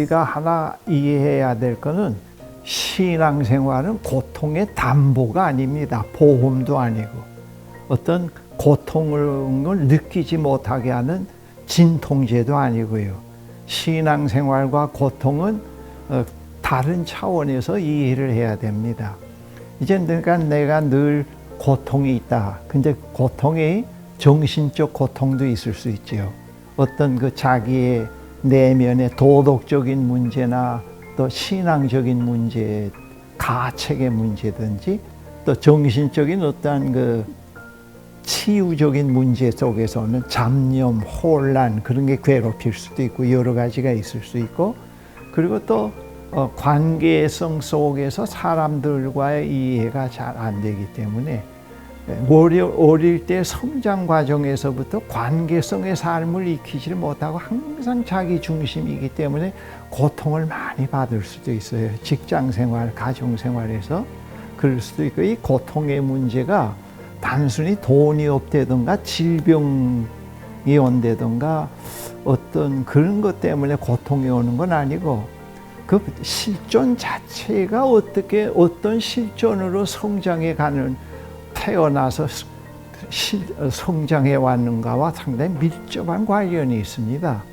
우리가 하나 이해해야 될 거는 신앙생활은 고통의 담보가 아닙니다. 보험도 아니고 어떤 고통을 느끼지 못하게 하는 진통제도 아니고요. 신앙생활과 고통은 다른 차원에서 이해를 해야 됩니다. 이제 내가 늘 고통이 있다. 근데 고통이 정신적 고통도 있을 수 있죠. 어떤 그 자기의 내면의 도덕적인 문제나 또 신앙적인 문제, 가책의 문제든지 또 정신적인 어떤 그 치유적인 문제 속에서는 잡념, 혼란 그런 게 괴롭힐 수도 있고 여러 가지가 있을 수 있고 그리고 또 관계성 속에서 사람들과의 이해가 잘 안 되기 때문에 어릴 때 성장 과정에서부터 관계성의 삶을 익히지 못하고 항상 자기 중심이기 때문에 고통을 많이 받을 수도 있어요. 직장생활, 가정생활에서 그럴 수도 있고 이 고통의 문제가 단순히 돈이 없다든가 질병이 온다든가 어떤 그런 것 때문에 고통이 오는 건 아니고 그 실존 자체가 어떤 실존으로 성장해 가는 태어나서 성장해 왔는가와 상당히 밀접한 관련이 있습니다.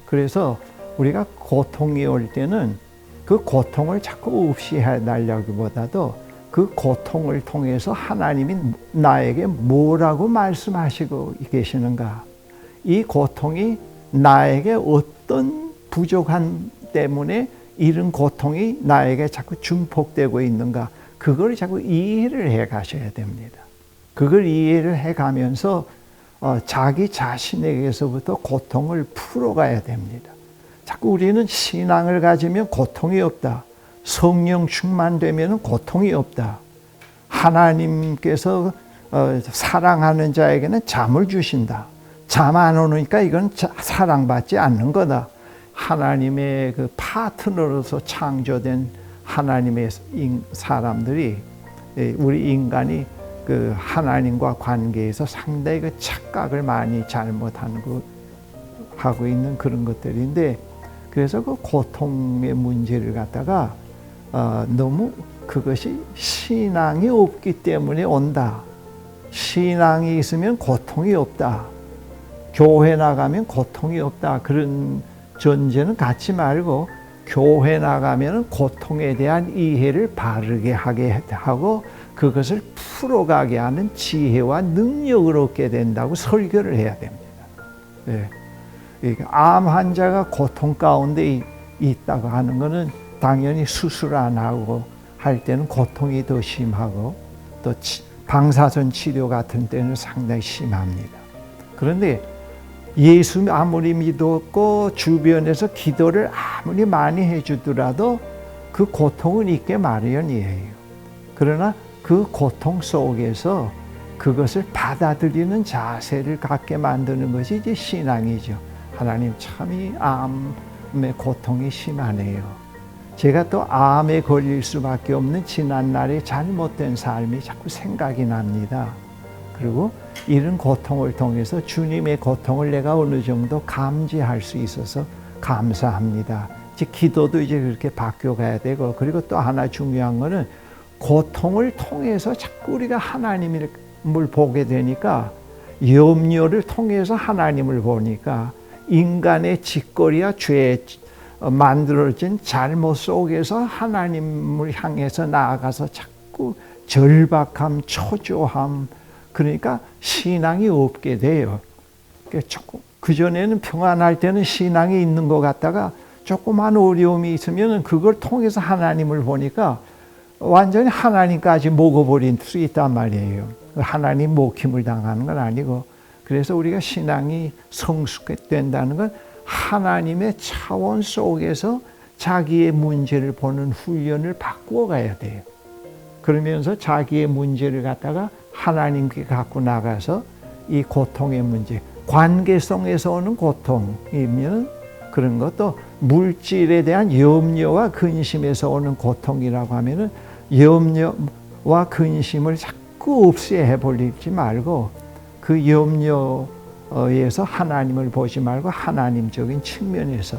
그래서 우리가 고통이 올 때는 그 고통을 자꾸 없이 해달라기보다도 그 고통을 통해서 하나님이 나에게 뭐라고 말씀하시고 계시는가? 이 고통이 나에게 어떤 부족함 때문에 이런 고통이 나에게 자꾸 증폭되고 있는가? 그걸 자꾸 이해를 해 가셔야 됩니다. 그걸 이해를 해 가면서 자기 자신에게서부터 고통을 풀어가야 됩니다. 자꾸 우리는 신앙을 가지면 고통이 없다. 성령 충만되면 고통이 없다. 하나님께서 사랑하는 자에게는 잠을 주신다. 잠 안 오니까 이건 사랑받지 않는 거다. 하나님의 그 파트너로서 창조된 하나님의 사람들이 우리 인간이 그 하나님과 관계에서 상당히 그 착각을 많이 잘못하고 있는 그런 것들인데 그래서 그 고통의 문제를 갖다가 너무 그것이 신앙이 없기 때문에 온다. 신앙이 있으면 고통이 없다. 교회 나가면 고통이 없다. 그런 전제는 갖지 말고 교회 나가면 고통에 대한 이해를 바르게 하게 하고 그것을 풀어가게 하는 지혜와 능력을 얻게 된다고 설교를 해야 됩니다. 네. 암 환자가 고통 가운데 있다고 하는 것은 당연히 수술 안 하고 할 때는 고통이 더 심하고 또 방사선 치료 같은 때는 상당히 심합니다. 그런데 예수 아무리 믿었고 주변에서 기도를 아무리 많이 해주더라도 그 고통은 있게 마련이에요. 그러나 그 고통 속에서 그것을 받아들이는 자세를 갖게 만드는 것이 이제 신앙이죠. 하나님 참이 암의 고통이 심하네요. 제가 또 암에 걸릴 수밖에 없는 지난날의 잘못된 삶이 자꾸 생각이 납니다. 그리고 이런 고통을 통해서 주님의 고통을 내가 어느 정도 감지할 수 있어서 감사합니다. 즉 기도도 이제 그렇게 바뀌어가야 되고 그리고 또 하나 중요한 거는 고통을 통해서 자꾸 우리가 하나님을 보게 되니까 염려를 통해서 하나님을 보니까 인간의 짓거리와 죄에 만들어진 잘못 속에서 하나님을 향해서 나아가서 자꾸 절박함, 초조함 그러니까 신앙이 없게 돼요. 그전에는 평안할 때는 신앙이 있는 것 같다가 조그만 어려움이 있으면 그걸 통해서 하나님을 보니까 완전히 하나님까지 먹어버릴 수 있단 말이에요. 하나님 먹힘을 당하는 건 아니고 그래서 우리가 신앙이 성숙된다는 건 하나님의 차원 속에서 자기의 문제를 보는 훈련을 바꾸어 가야 돼요. 그러면서 자기의 문제를 갖다가 하나님께 갖고 나가서 이 고통의 문제, 관계성에서 오는 고통이면 그런 것도 물질에 대한 염려와 근심에서 오는 고통이라고 하면은 염려와 근심을 자꾸 없애버리지 말고 그 염려에서 하나님을 보지 말고 하나님적인 측면에서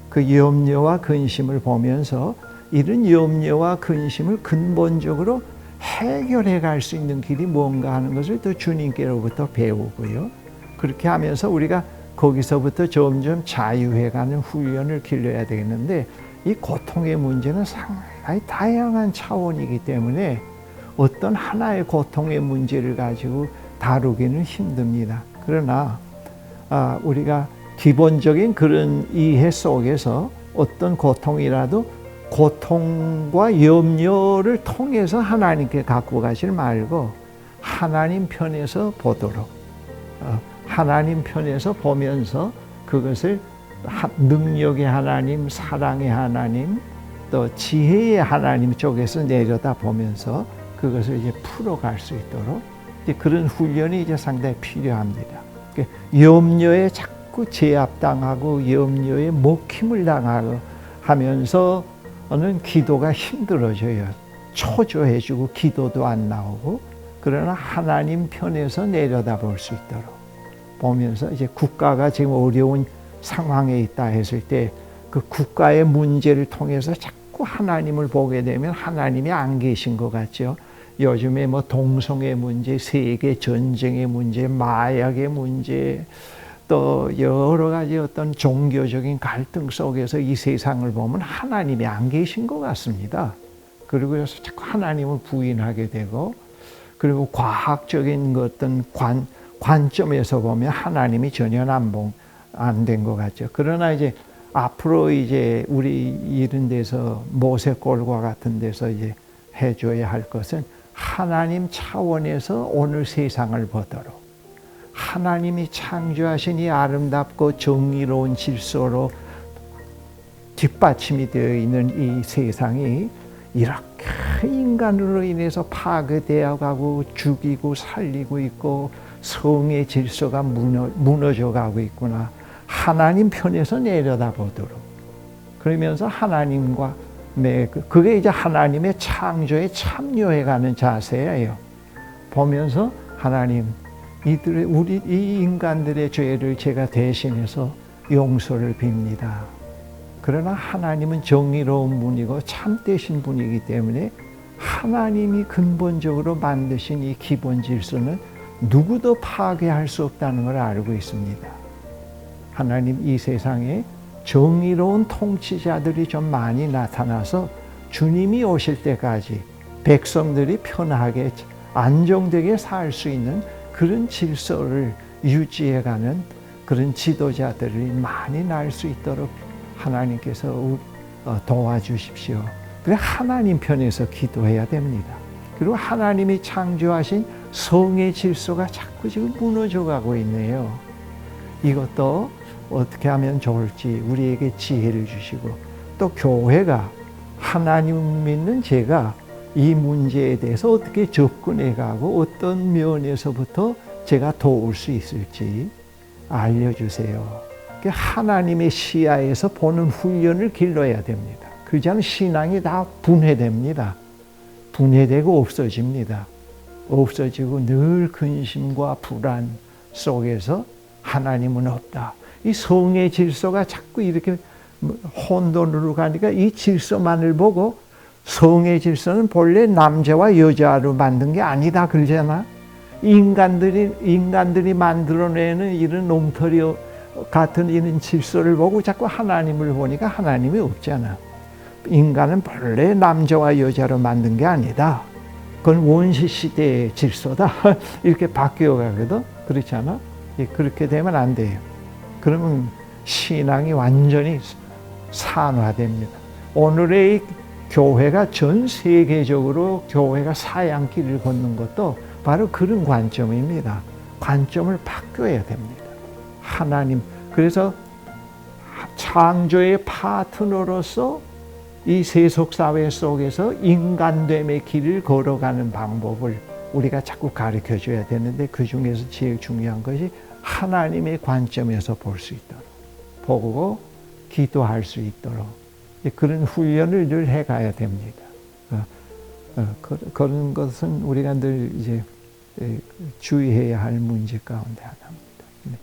그 염려와 근심을 보면서 이런 염려와 근심을 근본적으로 해결해 갈 수 있는 길이 뭔가 하는 것을 또 주님께로부터 배우고요. 그렇게 하면서 우리가 거기서부터 점점 자유해가는 훈련을 길러야 되겠는데, 이 고통의 문제는 상당히 다양한 차원이기 때문에 어떤 하나의 고통의 문제를 가지고 다루기는 힘듭니다. 그러나 우리가 기본적인 그런 이해 속에서 어떤 고통이라도 고통과 염려를 통해서 하나님께 갖고 가지 말고 하나님 편에서 보도록, 하나님 편에서 보면서 그것을 능력의 하나님, 사랑의 하나님, 또 지혜의 하나님 쪽에서 내려다 보면서 그것을 이제 풀어갈 수 있도록 이제 그런 훈련이 이제 상당히 필요합니다. 염려에 자꾸 제압당하고 염려에 먹힘을 당하고 하면서는 기도가 힘들어져요. 초조해지고 기도도 안 나오고. 그러나 하나님 편에서 내려다볼 수 있도록 보면서 이제 국가가 지금 어려운 상황에 있다 했을 때 그 국가의 문제를 통해서 자꾸 하나님을 보게 되면 하나님이 안 계신 것 같죠. 요즘에 뭐 동성애 문제, 세계 전쟁의 문제, 마약의 문제, 또 여러 가지 어떤 종교적인 갈등 속에서 이 세상을 보면 하나님이 안 계신 것 같습니다. 그리고 그래서 자꾸 하나님을 부인하게 되고, 그리고 과학적인 어떤 관점에서 보면 하나님이 전혀 안 된 것 같죠. 그러나 이제 앞으로 이제 우리 이런 데서 모세골과 같은 데서 이제 해줘야 할 것은 하나님 차원에서 오늘 세상을 보도록, 하나님이 창조하신 이 아름답고 정의로운 질서로 뒷받침이 되어 있는 이 세상이 이렇게 인간으로 인해서 파괴되어 가고 죽이고 살리고 있고 성의 질서가 무너져 가고 있구나. 하나님 편에서 내려다보도록, 그러면서 하나님과 그게 이제 하나님의 창조에 참여해가는 자세예요. 보면서 하나님, 이 인간들의 죄를 제가 대신해서 용서를 빕니다. 그러나 하나님은 정의로운 분이고 참되신 분이기 때문에 하나님이 근본적으로 만드신 이 기본 질서는 누구도 파괴할 수 없다는 걸 알고 있습니다. 하나님, 이 세상에 정의로운 통치자들이 좀 많이 나타나서 주님이 오실 때까지 백성들이 편하게 안정되게 살 수 있는 그런 질서를 유지해가는 그런 지도자들이 많이 날 수 있도록 하나님께서 도와주십시오. 그래, 하나님 편에서 기도해야 됩니다. 그리고 하나님이 창조하신 성의 질서가 자꾸 지금 무너져 가고 있네요. 이것도 어떻게 하면 좋을지 우리에게 지혜를 주시고, 또 교회가, 하나님 믿는 제가 이 문제에 대해서 어떻게 접근해 가고 어떤 면에서부터 제가 도울 수 있을지 알려주세요. 하나님의 시야에서 보는 훈련을 길러야 됩니다. 그러지 않으면 신앙이 다 분해됩니다. 분해되고 없어집니다. 없어지고 늘 근심과 불안 속에서 하나님은 없다. 이 성의 질서가 자꾸 이렇게 혼돈으로 가니까 이 질서만을 보고, 성의 질서는 본래 남자와 여자로 만든 게 아니다 그러잖아. 인간들이 만들어내는 이런 놈터리 같은 이런 질서를 보고 자꾸 하나님을 보니까 하나님이 없잖아. 인간은 본래 남자와 여자로 만든 게 아니다. 그건 원시 시대의 질서다. 이렇게 바뀌어 가거든. 그렇지 않아? 그렇게 되면 안 돼요. 그러면 신앙이 완전히 산화됩니다. 오늘의 교회가 전 세계적으로 교회가 사양길을 걷는 것도 바로 그런 관점입니다. 관점을 바뀌어야 됩니다. 하나님, 그래서 창조의 파트너로서 이 세속사회 속에서 인간됨의 길을 걸어가는 방법을 우리가 자꾸 가르쳐줘야 되는데, 그 중에서 제일 중요한 것이 하나님의 관점에서 볼 수 있도록, 보고 기도할 수 있도록 그런 훈련을 늘 해가야 됩니다. 그런 것은 우리가 늘 이제 주의해야 할 문제 가운데 하나입니다.